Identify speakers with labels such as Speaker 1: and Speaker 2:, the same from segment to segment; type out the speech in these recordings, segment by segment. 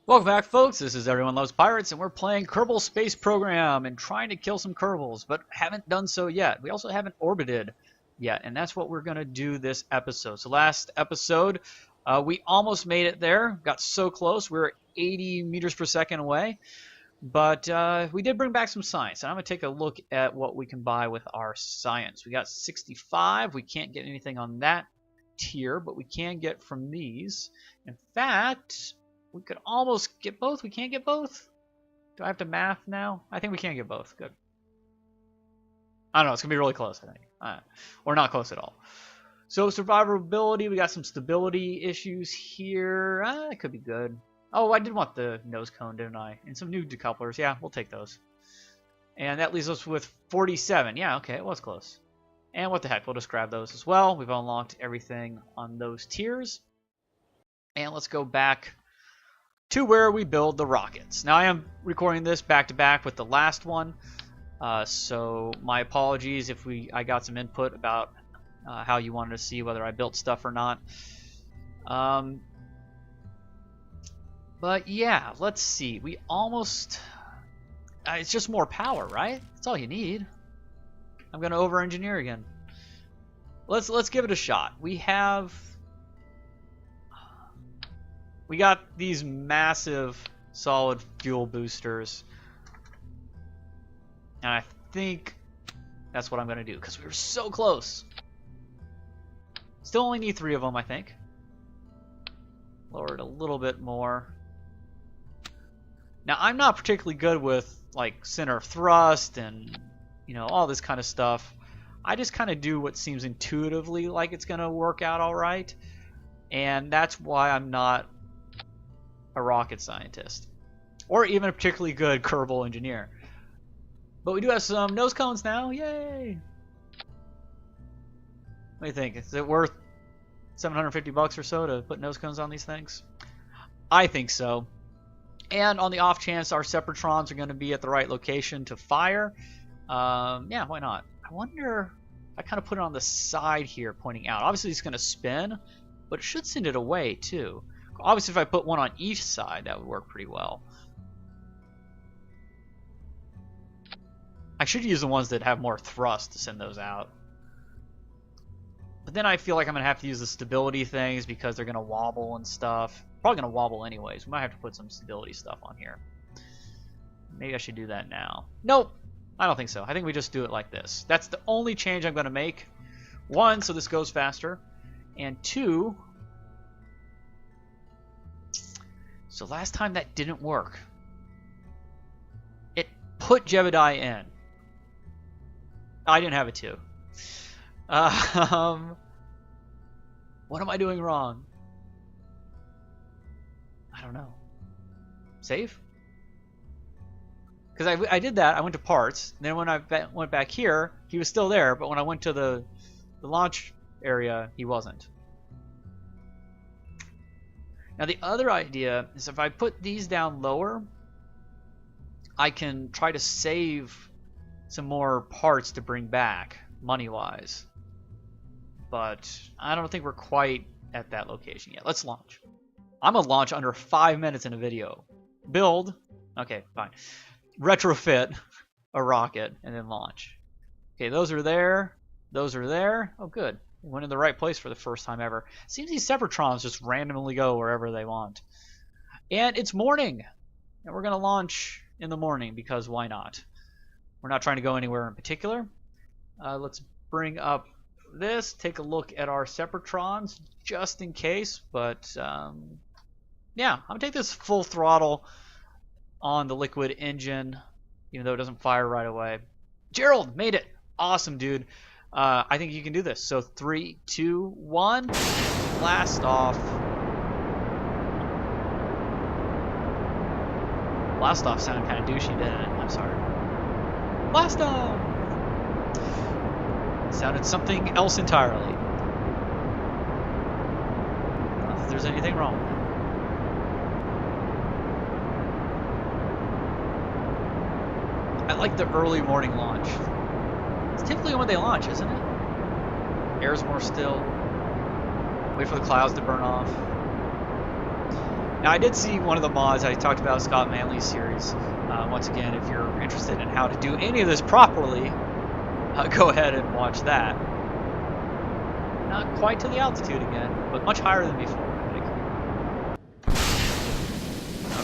Speaker 1: Welcome back, folks. This is Everyone Loves Pirates, and we're playing Kerbal Space Program and trying to kill some Kerbals, but haven't done so yet. We also haven't orbited yet, and that's what we're going to do this episode. So last episode, we almost made it there. Got so close. We were 80 meters per second away, but we did bring back some science, and I'm going to take a look at what we can buy with our science. We got 65. We can't get anything on that tier, but we can get from these. In fact, we could almost get both. We can't get both. Do I have to math now? I think we can get both. Good. I don't know. It's going to be really close, I think. Or not close at all. So survivability, we got some stability issues here. It could be good. Oh, I did want the nose cone, didn't I? And some new decouplers. Yeah, we'll take those. And that leaves us with 47. Yeah, okay, it was close. And what the heck, we'll just grab those as well. We've unlocked everything on those tiers. And let's go back to where we build the rockets. Now I am recording this back to back with the last one, so my apologies if I got some input about how you wanted to see whether I built stuff or not. But yeah, let's see. We almost it's just more power, right? That's all you need. I'm gonna over-engineer again. Let's give it a shot. We got these massive solid fuel boosters, and I think that's what I'm going to do because we were so close. Still only need 3 of them, I think. Lower it a little bit more. Now, I'm not particularly good with like center of thrust and all this kind of stuff. I just kind of do what seems intuitively like it's going to work out all right, and that's why I'm not a rocket scientist, or even a particularly good Kerbal engineer. But we do have some nose cones now. Yay! What do you think? Is it worth $750 or so to put nose cones on these things? I think so. And on the off chance our Separatrons are going to be at the right location to fire, yeah, why not? I wonder if I kind of put it on the side here pointing out. Obviously it's going to spin, but it should send it away too. Obviously, if I put one on each side, that would work pretty well. I should use the ones that have more thrust to send those out. But then I feel like I'm going to have to use the stability things because they're going to wobble and stuff. Probably going to wobble anyways. We might have to put some stability stuff on here. Maybe I should do that now. Nope. I don't think so. I think we just do it like this. That's the only change I'm going to make. 1, so this goes faster. And 2... so last time that didn't work. It put Jebediah in. I didn't have it too. What am I doing wrong? I don't know. Save? Because I did that. I went to parts. And then when I went back here, he was still there. But when I went to the launch area, he wasn't. Now the other idea is if I put these down lower, I can try to save some more parts to bring back, money-wise. But I don't think we're quite at that location yet. Let's launch. I'm going to launch under 5 minutes in a video. Build. Okay, fine. Retrofit a rocket and then launch. Okay, those are there. Those are there. Oh, good. We went in the right place for the first time ever. Seems these Separatrons just randomly go wherever they want. And it's morning. And we're going to launch in the morning because why not? We're not trying to go anywhere in particular. Let's bring up this. Take a look at our Separatrons just in case. But yeah, I'm going to take this full throttle on the liquid engine, even though it doesn't fire right away. Gerald made it. Awesome, dude. I think you can do this. So 3, 2, 1, blast off. Blast off sounded kind of douchey, didn't it? I'm sorry. Blast off! It sounded something else entirely. Not that there's anything wrong with it. I like the early morning launch. It's typically when they launch, isn't it? Air's more still. Wait for the clouds to burn off. Now, I did see one of the mods I talked about, Scott Manley's series. Once again, if you're interested in how to do any of this properly, go ahead and watch that. Not quite to the altitude again, but much higher than before, I think.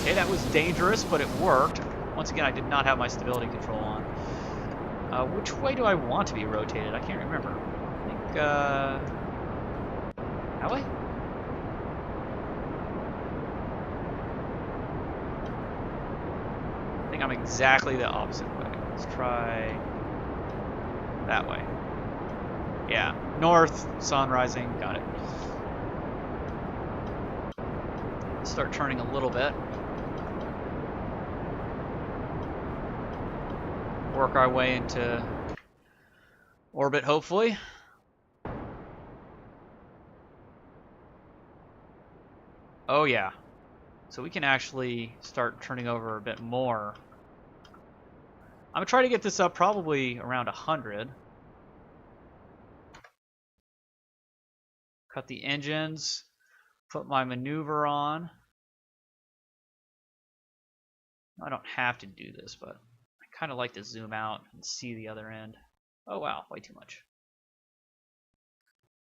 Speaker 1: Okay, that was dangerous, but it worked. Once again, I did not have my stability control on. Which way do I want to be rotated? I can't remember. I think, that way? I think I'm exactly the opposite way. Let's try that way. Yeah, north, sun rising, got it. Let's start turning a little bit. Work our way into orbit, hopefully. Oh yeah. So we can actually start turning over a bit more. I'm gonna try to get this up probably around 100. Cut the engines, put my maneuver on. I don't have to do this, but I kind of like to zoom out and see the other end. Oh wow, way too much.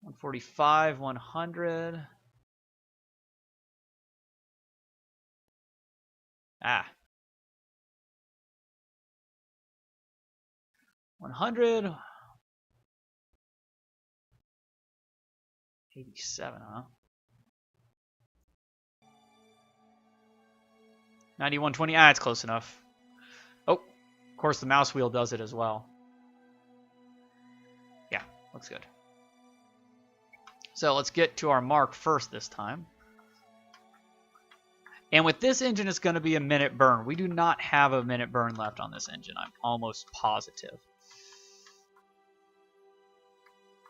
Speaker 1: 145, 100. Ah. 100. 87, huh? 9120. Ah, it's close enough. Oh, of course the mouse wheel does it as well. Yeah, looks good. So let's get to our mark first this time. And with this engine, it's going to be a minute burn. We do not have a minute burn left on this engine. I'm almost positive.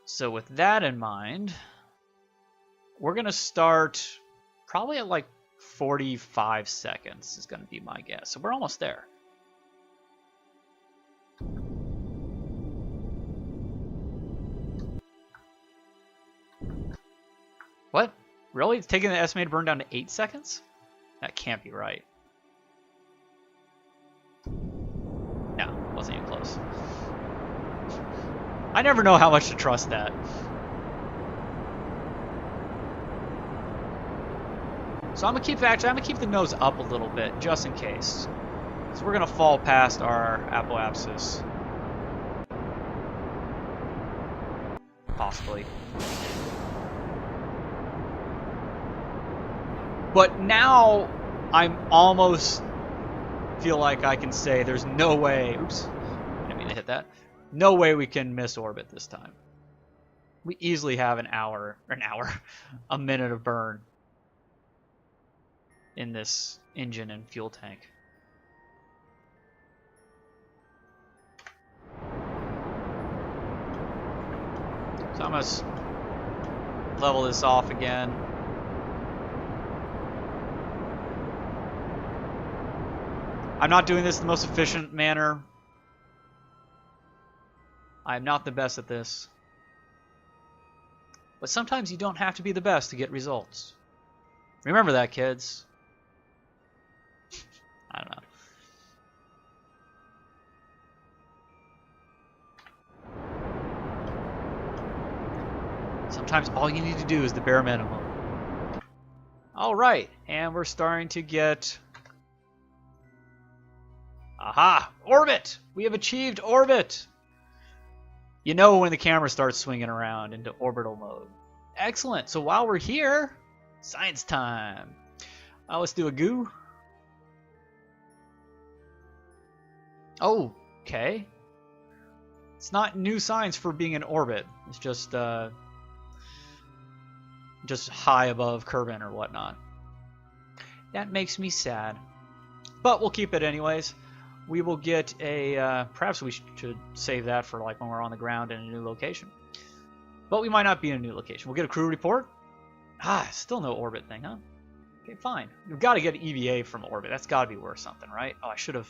Speaker 1: So with that in mind, we're going to start probably at like 45 seconds is going to be my guess. So we're almost there. What? Really? It's taking the estimated burn down to 8 seconds? That can't be right. No, wasn't even close. I never know how much to trust that. So I'm gonna keep the nose up a little bit just in case. So we're gonna fall past our apoapsis. Possibly. But now I'm almost feel like I can say there's no way. Oops, I didn't mean to hit that. No way we can miss orbit this time. We easily have a minute of burn in this engine and fuel tank. So I'm gonna level this off again. I'm not doing this in the most efficient manner. I'm not the best at this. But sometimes you don't have to be the best to get results. Remember that, kids. I don't know. Sometimes all you need to do is the bare minimum. Alright, and we're starting to get... Aha! Orbit! We have achieved orbit! You know when the camera starts swinging around into orbital mode. Excellent! So while we're here, science time! Let's do a goo. Oh, okay. It's not new science for being in orbit. It's just high above Kerbin or whatnot. That makes me sad. But we'll keep it anyways. We will get a... perhaps we should save that for like when we're on the ground in a new location. But we might not be in a new location. We'll get a crew report. Ah, still no orbit thing, huh? Okay, fine. We've got to get an EVA from orbit. That's got to be worth something, right? Oh, I should have...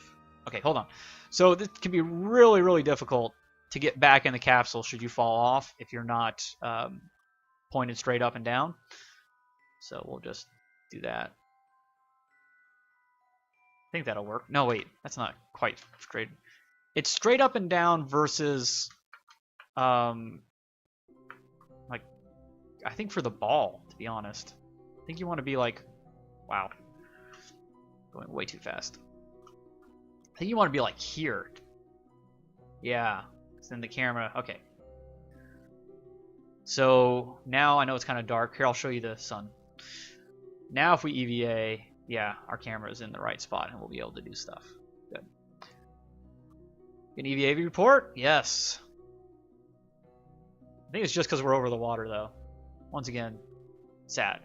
Speaker 1: Okay, hold on. So this can be really, really difficult to get back in the capsule should you fall off if you're not pointed straight up and down. So we'll just do that. think that'll work. No, wait, that's not quite straight. It's straight up and down versus, like, I think for the ball, to be honest. I think you want to be like, wow, going way too fast. I think you want to be like here. Yeah, then the camera, okay. So now I know it's kind of dark. Here, I'll show you the sun. Now if we EVA, yeah, our camera is in the right spot and we'll be able to do stuff. Good. An EVA report? Yes. I think it's just because we're over the water, though. Once again, sad.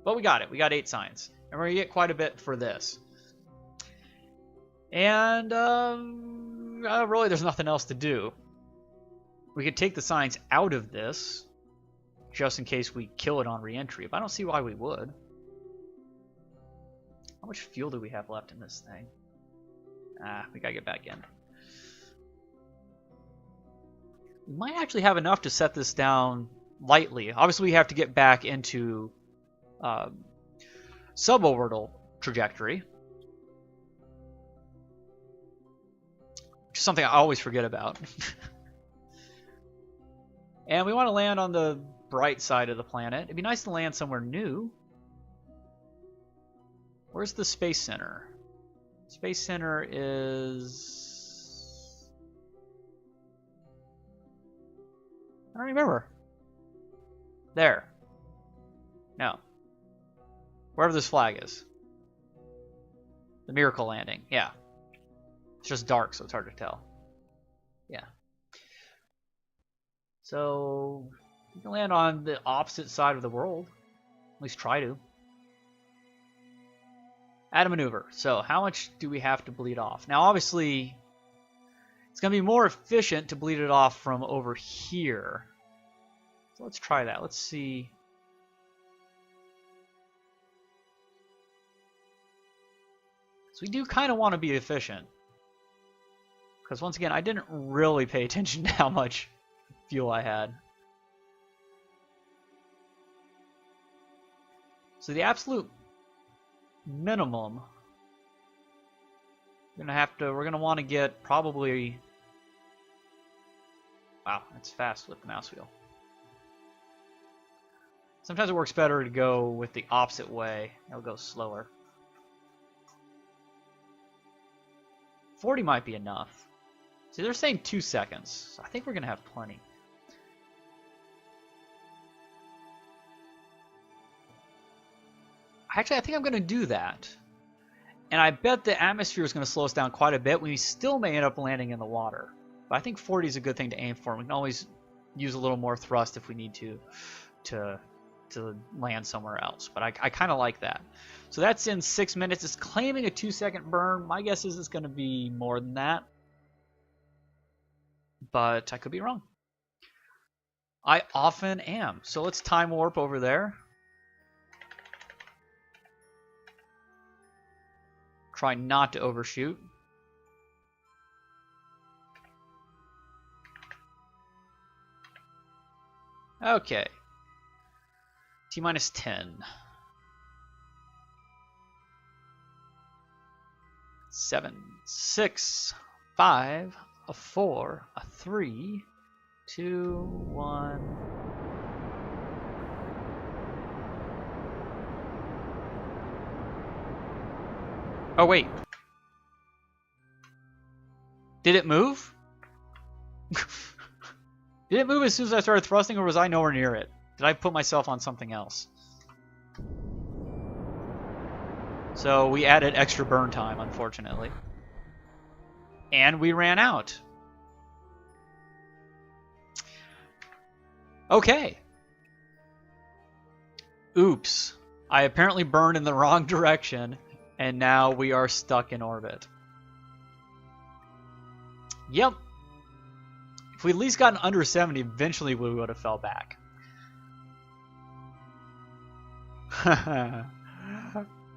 Speaker 1: But we got it. We got 8 signs. And we're going to get quite a bit for this. And really, there's nothing else to do. We could take the signs out of this, just in case we kill it on re-entry. But I don't see why we would. How much fuel do we have left in this thing? We gotta get back in. We might actually have enough to set this down lightly. Obviously, we have to get back into suborbital trajectory, which is something I always forget about. And we want to land on the bright side of the planet. It'd be nice to land somewhere new. Where's the Space Center? Space Center is... I don't remember. There. No. Wherever this flag is. The Miracle Landing. Yeah. It's just dark, so it's hard to tell. Yeah. So, you can land on the opposite side of the world. At least try to. Add a maneuver. So, how much do we have to bleed off? Now, obviously, it's going to be more efficient to bleed it off from over here. So, let's try that. Let's see. So, we do kind of want to be efficient. Because, once again, I didn't really pay attention to how much fuel I had. So the absolute minimum, we're gonna want to get probably, wow, that's fast with the mouse wheel. Sometimes it works better to go with the opposite way. It'll go slower. 40 might be enough. See, they're saying 2 seconds. So I think we're gonna have plenty. Actually, I think I'm going to do that. And I bet the atmosphere is going to slow us down quite a bit. We still may end up landing in the water. But I think 40 is a good thing to aim for. We can always use a little more thrust if we need to land somewhere else. But I kind of like that. So that's in 6 minutes. It's claiming a 2-second burn. My guess is it's going to be more than that. But I could be wrong. I often am. So let's time warp over there. Try not to overshoot. Okay. T-minus 10. 7, 6, 5, a 4, a 3, 2, 1. Oh, wait. Did it move? Did it move as soon as I started thrusting, or was I nowhere near it? Did I put myself on something else? So we added extra burn time, unfortunately. And we ran out. Okay. Oops. I apparently burned in the wrong direction. And now we are stuck in orbit. Yep. If we at least gotten under 70, eventually we would have fell back.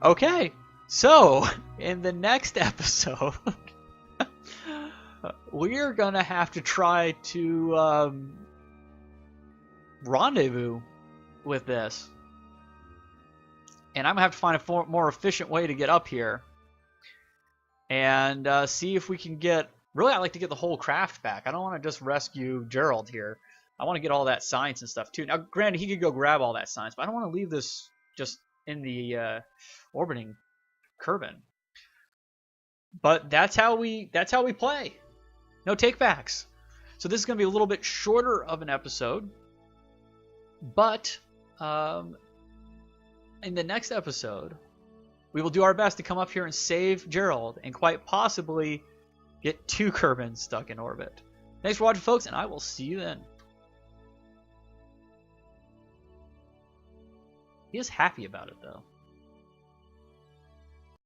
Speaker 1: Okay. So, in the next episode, we're going to have to try to rendezvous with this. And I'm going to have to find a more efficient way to get up here. and see if we can get. Really, I'd like to get the whole craft back. I don't want to just rescue Gerald here. I want to get all that science and stuff too. Now, granted, he could go grab all that science, but I don't want to leave this just in the orbiting Kerbin. But that's how we play. No takebacks. So this is going to be a little bit shorter of an episode, but in the next episode, we will do our best to come up here and save Gerald and quite possibly get 2 Kerbins stuck in orbit. Thanks for watching, folks, and I will see you then. He is happy about it, though.